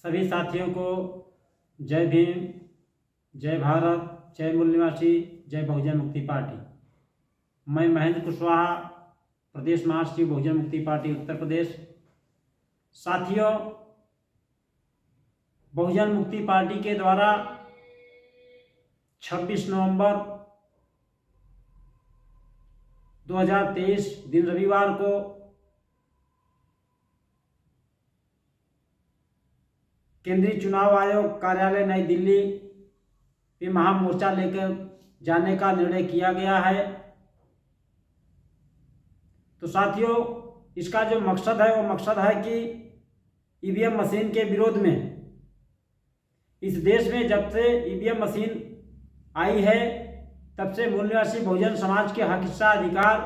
सभी साथियों को जय भीम, जय भारत, जय मूल निवासी, जय बहुजन मुक्ति पार्टी। मैं महेंद्र कुशवाहा, प्रदेश महासचिव बहुजन मुक्ति पार्टी उत्तर प्रदेश। साथियों, बहुजन मुक्ति पार्टी के द्वारा 26 नवंबर 2023 दिन रविवार को केंद्रीय चुनाव आयोग कार्यालय नई दिल्ली में महामोर्चा लेकर जाने का निर्णय किया गया है। तो साथियों, इसका जो मकसद है वो मकसद है कि ईवीएम मशीन के विरोध में इस देश में जब से ईवीएम मशीन आई है तब से मूल निवासी बहुजन समाज के हक हिस्सा अधिकार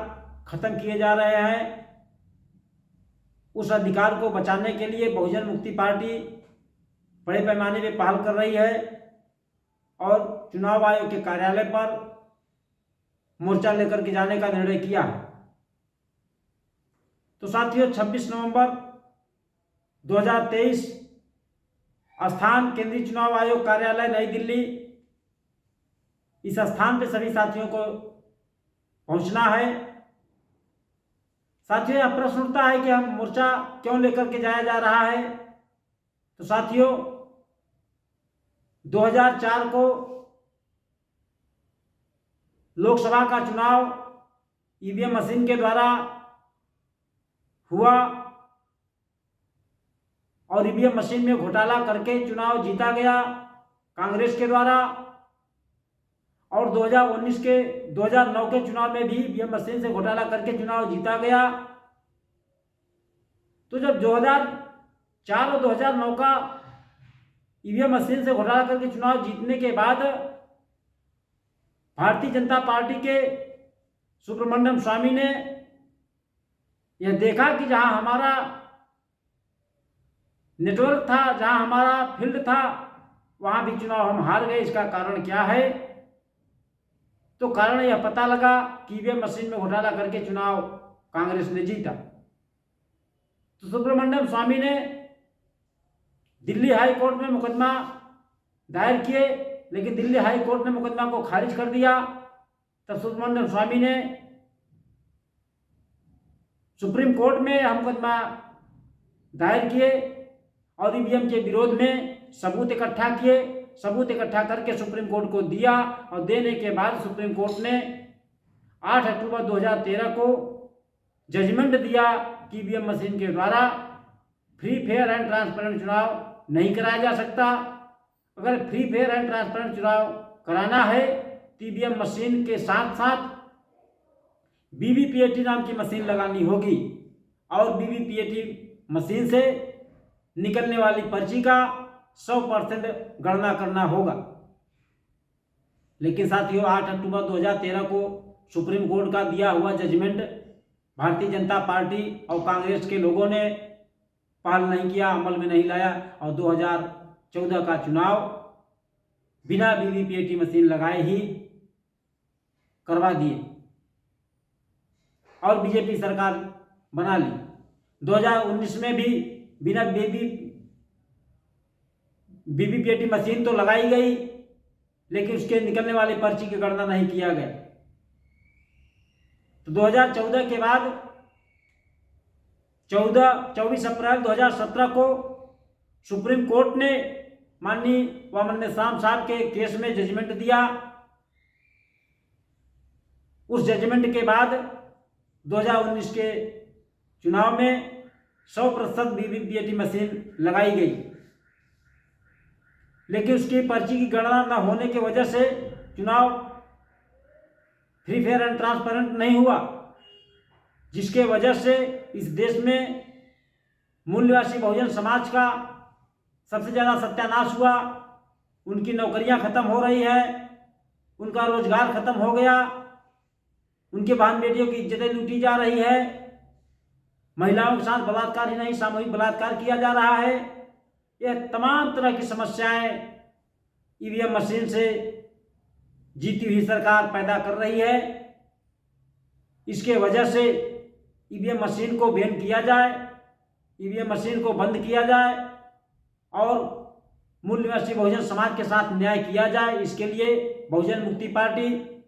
खत्म किए जा रहे हैं। उस अधिकार को बचाने के लिए बहुजन मुक्ति पार्टी बड़े पैमाने पर पहल कर रही है और चुनाव आयोग के कार्यालय पर मोर्चा लेकर के जाने का निर्णय किया है। तो साथियों, 26 नवंबर 2023 स्थान केंद्रीय चुनाव आयोग कार्यालय नई दिल्ली, इस स्थान पे सभी साथियों को पहुंचना है। साथियों, यह प्रश्न उठता है कि हम मोर्चा क्यों लेकर के जाया जा रहा है। तो साथियों, 2004 को लोकसभा का चुनाव ईवीएम मशीन के द्वारा हुआ और ईवीएम मशीन में घोटाला करके चुनाव जीता गया कांग्रेस के द्वारा। और 2009 के चुनाव में भी ईवीएम मशीन से घोटाला करके चुनाव जीता गया। तो जब 2004 और 2009 का ईवीएम मशीन से घोटाला करके चुनाव जीतने के बाद भारतीय जनता पार्टी के सुब्रमण्यम स्वामी ने यह देखा कि जहां हमारा नेटवर्क था, जहां हमारा फील्ड था, वहां भी चुनाव हम हार गए। इसका कारण क्या है? तो कारण यह पता लगा कि ईवीएम मशीन में घोटाला करके चुनाव कांग्रेस ने जीता। तो सुब्रमण्यम स्वामी ने दिल्ली हाई कोर्ट में मुकदमा दायर किए, लेकिन दिल्ली हाई कोर्ट ने मुकदमा को खारिज कर दिया। तब सुब्रमण्यम स्वामी ने सुप्रीम कोर्ट में हम मुकदमा दायर किए और ईवीएम के विरोध में सबूत इकट्ठा किए। सबूत इकट्ठा करके सुप्रीम कोर्ट को दिया और देने के बाद सुप्रीम कोर्ट ने 8 अक्टूबर 2013 को जजमेंट दिया कि ईवीएम मशीन के द्वारा फ्री फेयर एंड ट्रांसपेरेंट चुनाव नहीं कराया जा सकता। अगर फ्री फेयर एंड ट्रांसपेरेंट चुनाव कराना है तो ईवीएम मशीन के साथ साथ वीवीपीएटी नाम की मशीन लगानी होगी और वीवीपीएटी मशीन से निकलने वाली पर्ची का 100% गणना करना होगा। लेकिन साथियों, 8 अक्टूबर 2013 को सुप्रीम कोर्ट का दिया हुआ जजमेंट भारतीय जनता पार्टी और कांग्रेस के लोगों ने पहल नहीं किया, अमल में नहीं लाया और 2014 का चुनाव बिना वीवीपीएटी मशीन लगाए ही करवा दिए और बीजेपी सरकार बना ली। 2019 में भी बिना वीवीपीएटी मशीन तो लगाई गई, लेकिन उसके निकलने वाली पर्ची की गणना नहीं किया गया। तो 2014 के बाद 24 अप्रैल 2017 को सुप्रीम कोर्ट ने माननीय वामन शाम साहब के केस में जजमेंट दिया। उस जजमेंट के बाद 2019 के चुनाव में 100% वीवीपीएटी मशीन लगाई गई, लेकिन उसकी पर्ची की गणना न होने की वजह से चुनाव फ्री फेयर एंड ट्रांसपेरेंट नहीं हुआ, जिसके वजह से इस देश में मूल निवासी बहुजन समाज का सबसे ज़्यादा सत्यानाश हुआ। उनकी नौकरियां खत्म हो रही है, उनका रोजगार खत्म हो गया, उनके बहन बेटियों की इज्जतें लूटी जा रही है, महिलाओं के साथ बलात्कार ही नहीं सामूहिक बलात्कार किया जा रहा है। यह तमाम तरह की समस्याएं ईवीएम मशीन से जीती हुई सरकार पैदा कर रही है। इसके वजह से ईवीएम मशीन को बैन किया जाए, ईवीएम मशीन को बंद किया जाए और मूल निवासी बहुजन समाज के साथ न्याय किया जाए। इसके लिए बहुजन मुक्ति पार्टी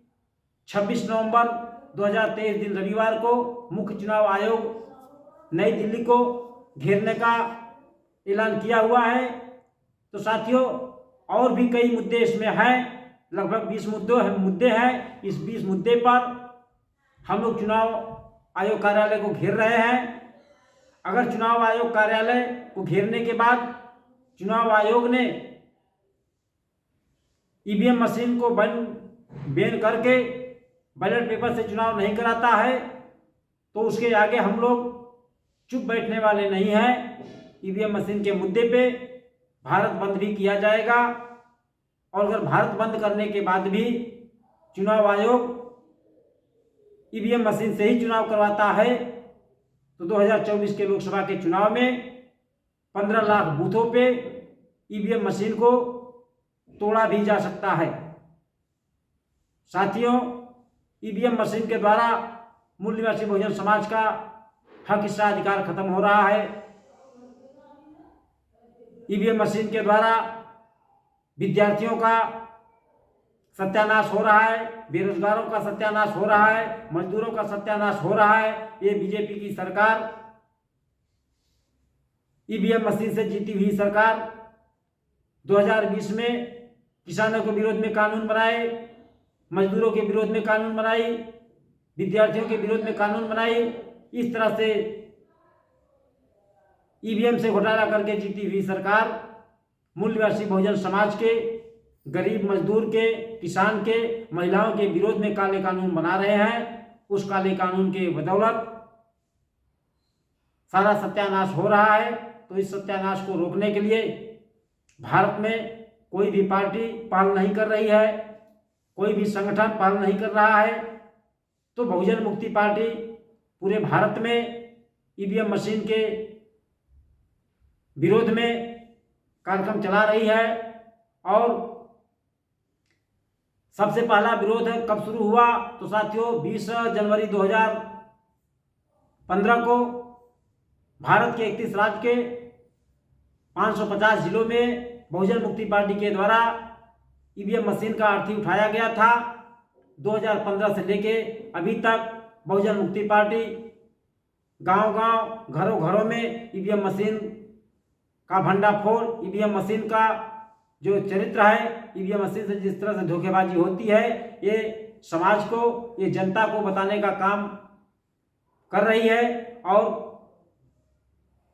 26 नवंबर 2023 दिन रविवार को मुख्य चुनाव आयोग नई दिल्ली को घेरने का ऐलान किया हुआ है। तो साथियों, और भी कई मुद्दे इसमें हैं, लगभग 20 मुद्दे हैं। इस 20 मुद्दे पर हम लोग चुनाव आयोग कार्यालय को घेर रहे हैं। अगर चुनाव आयोग कार्यालय को घेरने के बाद चुनाव आयोग ने ईवीएम मशीन को बैन करके बैलेट पेपर से चुनाव नहीं कराता है तो उसके आगे हम लोग चुप बैठने वाले नहीं हैं। ईवीएम मशीन के मुद्दे पे भारत बंद भी किया जाएगा और अगर भारत बंद करने के बाद भी चुनाव आयोग ईवीएम मशीन से ही चुनाव करवाता है तो 2024 के लोकसभा के चुनाव में 15 लाख बूथों पे ईवीएम मशीन को तोड़ा भी जा सकता है। साथियों, ईवीएम मशीन के द्वारा मूल निवासी बहुजन समाज का हक हिस्सा अधिकार खत्म हो रहा है। ईवीएम मशीन के द्वारा विद्यार्थियों का सत्यानाश हो रहा है, बेरोजगारों का सत्यानाश हो रहा है, मजदूरों का सत्यानाश हो रहा है। ये बीजेपी की सरकार, ईवीएम मशीन से जीती हुई सरकार 2020 में किसानों के विरोध में कानून बनाए, मजदूरों के विरोध में कानून बनाई, विद्यार्थियों के विरोध में कानून बनाई। इस तरह से ईवीएम से घोटाला करके जीती हुई सरकार मूल निवासी बहुजन समाज के, गरीब मजदूर के, किसान के, महिलाओं के विरोध में काले कानून बना रहे हैं। उस काले कानून के बदौलत सारा सत्यानाश हो रहा है। तो इस सत्यानाश को रोकने के लिए भारत में कोई भी पार्टी पहल नहीं कर रही है, कोई भी संगठन पहल नहीं कर रहा है। तो बहुजन मुक्ति पार्टी पूरे भारत में ईवीएम मशीन के विरोध में कार्यक्रम चला रही है। और सबसे पहला विरोध कब शुरू हुआ तो साथियों 20 जनवरी 2015 को भारत के 31 राज्य के 550 जिलों में बहुजन मुक्ति पार्टी के द्वारा ईवीएम मशीन का अर्थी उठाया गया था। 2015 से लेके अभी तक बहुजन मुक्ति पार्टी गांव-गांव, घरों-घरों में ईवीएम मशीन का भंडाफोड़, ईवीएम मशीन का जो चरित्र है, ईवीएम मशीन से जिस तरह से धोखेबाजी होती है, ये समाज को, ये जनता को बताने का काम कर रही है। और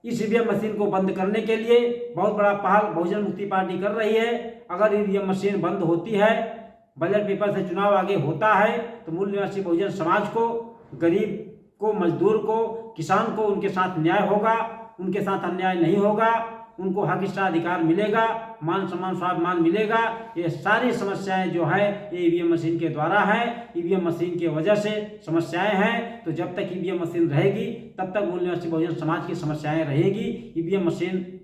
इस ईवीएम मशीन को बंद करने के लिए बहुत बड़ा पहल बहुजन मुक्ति पार्टी कर रही है। अगर ईवीएम मशीन बंद होती है, बैलेट पेपर से चुनाव आगे होता है तो मूल निवासी बहुजन समाज को, गरीब को, मजदूर को, किसान को उनके साथ न्याय होगा, उनके साथ अन्याय नहीं होगा, उनको हक हिस्सा अधिकार मिलेगा, मान सम्मान स्वाभिमान मिलेगा। ये सारी समस्याएं जो है ये ईवीएम मशीन के द्वारा है, ईवीएम मशीन की वजह से समस्याएं हैं। तो जब तक ईवीएम मशीन रहेगी तब तक मूल निवासी बहुजन समाज की समस्याएं रहेगी। ईवीएम मशीन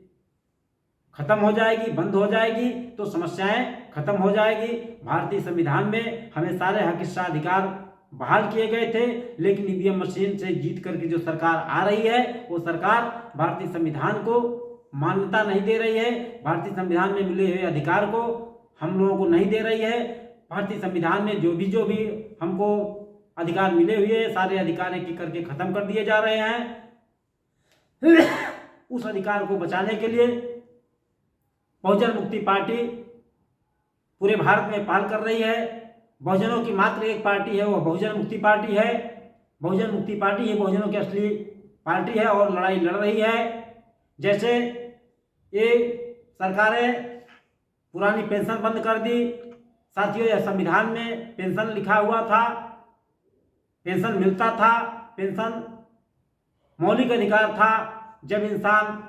खत्म हो जाएगी, बंद हो जाएगी तो समस्याएं खत्म हो जाएगी। भारतीय संविधान में हमें सारे हक हिस्सा अधिकार बहाल किए गए थे, लेकिन ईवीएम मशीन से जीत करके जो सरकार आ रही है वो सरकार भारतीय संविधान को मान्यता नहीं दे रही है, भारतीय संविधान में मिले हुए अधिकार को हम लोगों को नहीं दे रही है। भारतीय संविधान में जो भी हमको अधिकार मिले हुए सारे अधिकार एक करके खत्म कर दिए जा रहे हैं। उस अधिकार को बचाने के लिए बहुजन मुक्ति पार्टी पूरे भारत में पहल कर रही है। बहुजनों की मात्र एक पार्टी है, वो बहुजन मुक्ति पार्टी है। बहुजन मुक्ति पार्टी ही बहुजनों की असली पार्टी है और लड़ाई लड़ रही है। जैसे ये सरकारें पुरानी पेंशन बंद कर दी। साथियों, यह संविधान में पेंशन लिखा हुआ था, पेंशन मिलता था, पेंशन मौलिक अधिकार था। जब इंसान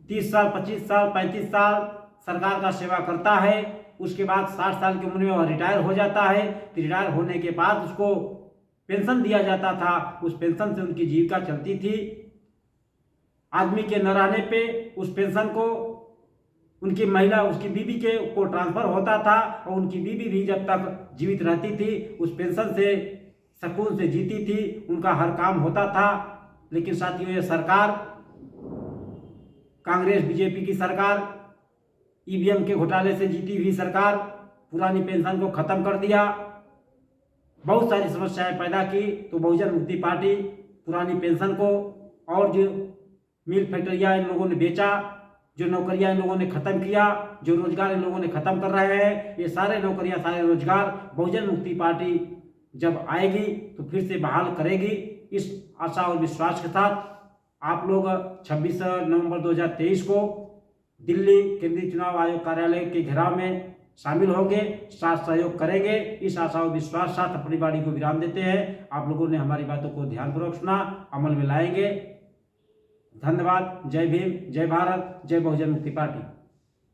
30 साल, 25 साल, 35 साल सरकार का सेवा करता है, उसके बाद 60 साल की उम्र में वह रिटायर हो जाता है। रिटायर होने के बाद उसको पेंशन दिया जाता था, उस पेंशन से उनकी जीविका चलती थी। आदमी के न रहने पे उस पेंशन को उनकी महिला, उसकी बीवी के को ट्रांसफ़र होता था और उनकी बीवी भी जब तक जीवित रहती थी उस पेंशन से सुकून से जीती थी, उनका हर काम होता था। लेकिन साथियों, ये सरकार कांग्रेस बीजेपी की सरकार, ईवीएम के घोटाले से जीती हुई सरकार पुरानी पेंशन को खत्म कर दिया, बहुत सारी समस्याएं पैदा की। तो बहुजन मुक्ति पार्टी पुरानी पेंशन को और जो मिल फैक्ट्रियाँ इन लोगों ने बेचा, जो नौकरियां इन लोगों ने खत्म किया, जो रोजगार इन लोगों ने खत्म कर रहे हैं, ये सारे नौकरियां सारे रोजगार बहुजन मुक्ति पार्टी जब आएगी तो फिर से बहाल करेगी। इस आशा और विश्वास के साथ आप लोग 26 नवंबर 2023 को दिल्ली केंद्रीय चुनाव आयोग कार्यालय के घेराव में शामिल होंगे, साथ सहयोग करेंगे। इस आशा और विश्वास के साथ अपनी बाड़ी को विराम देते हैं। आप लोगों ने हमारी बातों को ध्यानपूर्वक सुना, अमल में लाएंगे। धन्यवाद। जय भीम, जय भारत, जय बहुजन मुक्ति पार्टी।